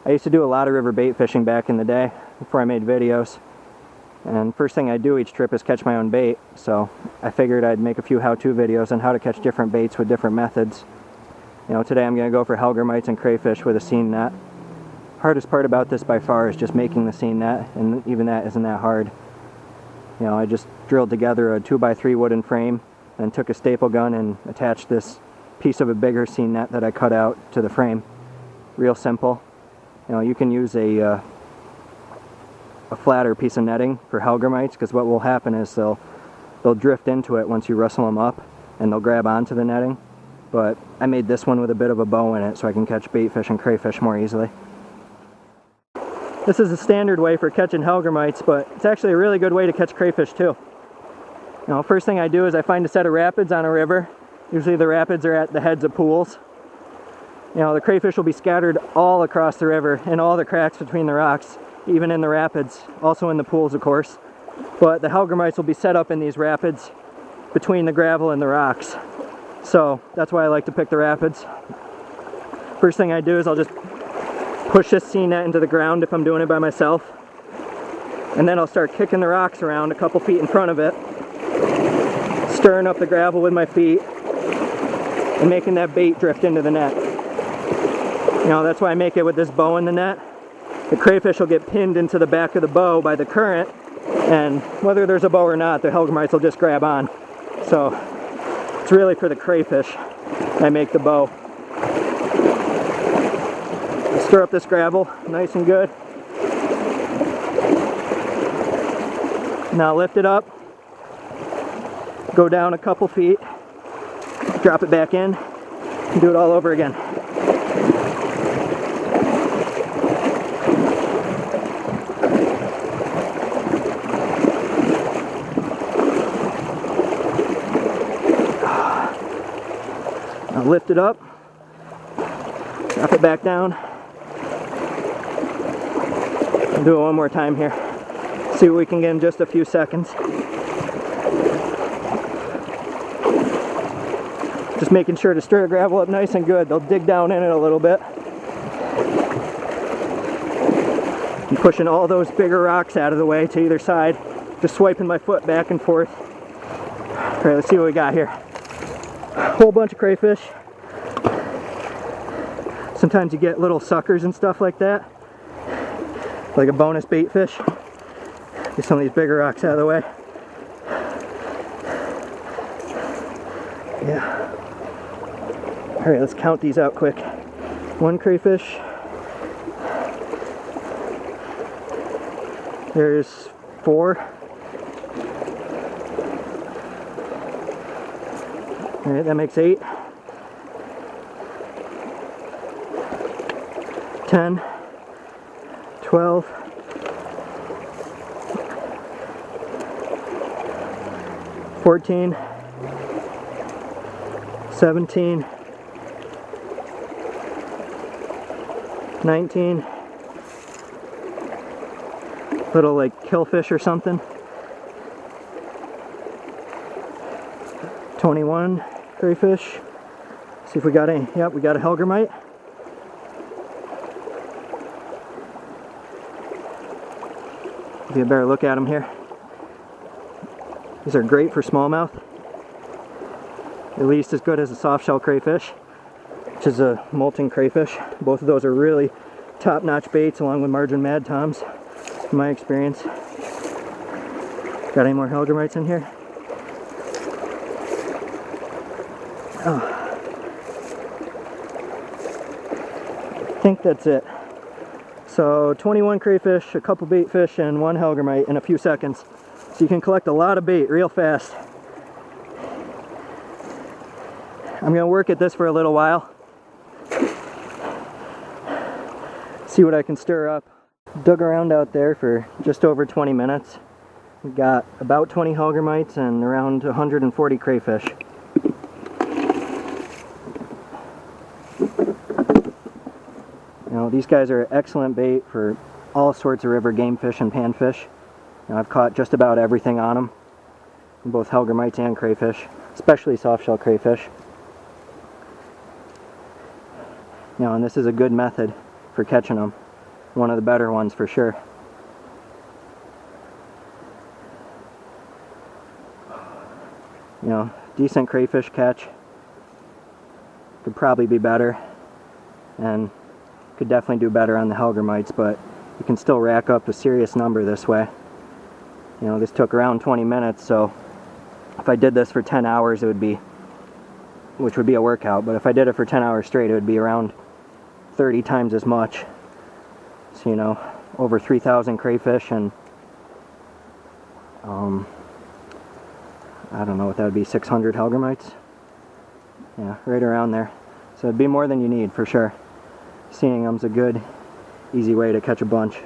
I used to do a lot of river bait fishing back in the day before I made videos. And first thing I do each trip is catch my own bait, so I figured I'd make a few how-to videos on how to catch different baits with different methods. You know, today I'm going to go for Hellgrammites and crayfish with a seine net. Hardest part about this by far is just making the seine net, and even that isn't that hard. You know, I just drilled together a 2x3 wooden frame and took a staple gun and attached this piece of a bigger seine net that I cut out to the frame. Real simple. You know, you can use a flatter piece of netting for Hellgrammites, because what will happen is they'll drift into it once you rustle them up, and they'll grab onto the netting. But I made this one with a bit of a bow in it so I can catch bait fish and crayfish more easily. This is a standard way for catching Hellgrammites, but it's actually a really good way to catch crayfish too. You know, first thing I do is I find a set of rapids on a river. Usually the rapids are at the heads of pools. You know, the crayfish will be scattered all across the river, in all the cracks between the rocks, even in the rapids, also in the pools of course. But the Hellgrammites will be set up in these rapids between the gravel and the rocks. So that's why I like to pick the rapids. First thing I do is I'll just push this seine net into the ground if I'm doing it by myself. And then I'll start kicking the rocks around a couple feet in front of it, stirring up the gravel with my feet, and making that bait drift into the net. You know, that's why I make it with this bow in the net. The crayfish will get pinned into the back of the bow by the current, and whether there's a bow or not, the Hellgrammites will just grab on. So it's really for the crayfish I make the bow. Stir up this gravel nice and good. Now lift it up, go down a couple feet, drop it back in, and do it all over again. Now lift it up, drop it back down, and do it one more time here. See what we can get in just a few seconds. Just making sure to stir the gravel up nice and good. They'll dig down in it a little bit. I'm pushing all those bigger rocks out of the way to either side. Just swiping my foot back and forth. Alright, let's see what we got here. A whole bunch of crayfish. Sometimes you get little suckers and stuff like that, like a bonus bait fish. Get some of these bigger rocks out of the way. Yeah. Alright, let's count these out quick. 1 crayfish. There's 4. Alright, that makes 8. 10. 12. 14. 17. 19. Little like killfish or something. 21 crayfish. See if we got any. Yep, we got a Hellgrammite. Give you a better look at them here. These are great for smallmouth. At least as good as a soft-shell crayfish, which is a molting crayfish. Both of those are really top-notch baits along with margin mad toms, in my experience. Got any more Hellgrammites in here? Oh. I think that's it. So 21 crayfish, a couple bait fish, and 1 Hellgrammite in a few seconds. So you can collect a lot of bait real fast. I'm going to work at this for a little while. See what I can stir up. Dug around out there for just over 20 minutes. We got about 20 Hellgrammites and around 140 crayfish. You know, these guys are excellent bait for all sorts of river game fish and panfish. You know, I've caught just about everything on them, both Hellgrammites and crayfish, especially soft-shell crayfish. You know, and this is a good method for catching them. one of the better ones for sure. You know, decent crayfish catch. Could probably be better, and could definitely do better on the Hellgrammites, but you can still rack up a serious number this way. You know, this took around 20 minutes, so if I did this for 10 hours, it would be, which would be a workout, but if I did it for 10 hours straight, it would be around 30 times as much. So, you know, over 3,000 crayfish, and I don't know what that would be, 600 Hellgrammites? Yeah, right around there. So it'd be more than you need for sure. Seeing them's a good, easy way to catch a bunch.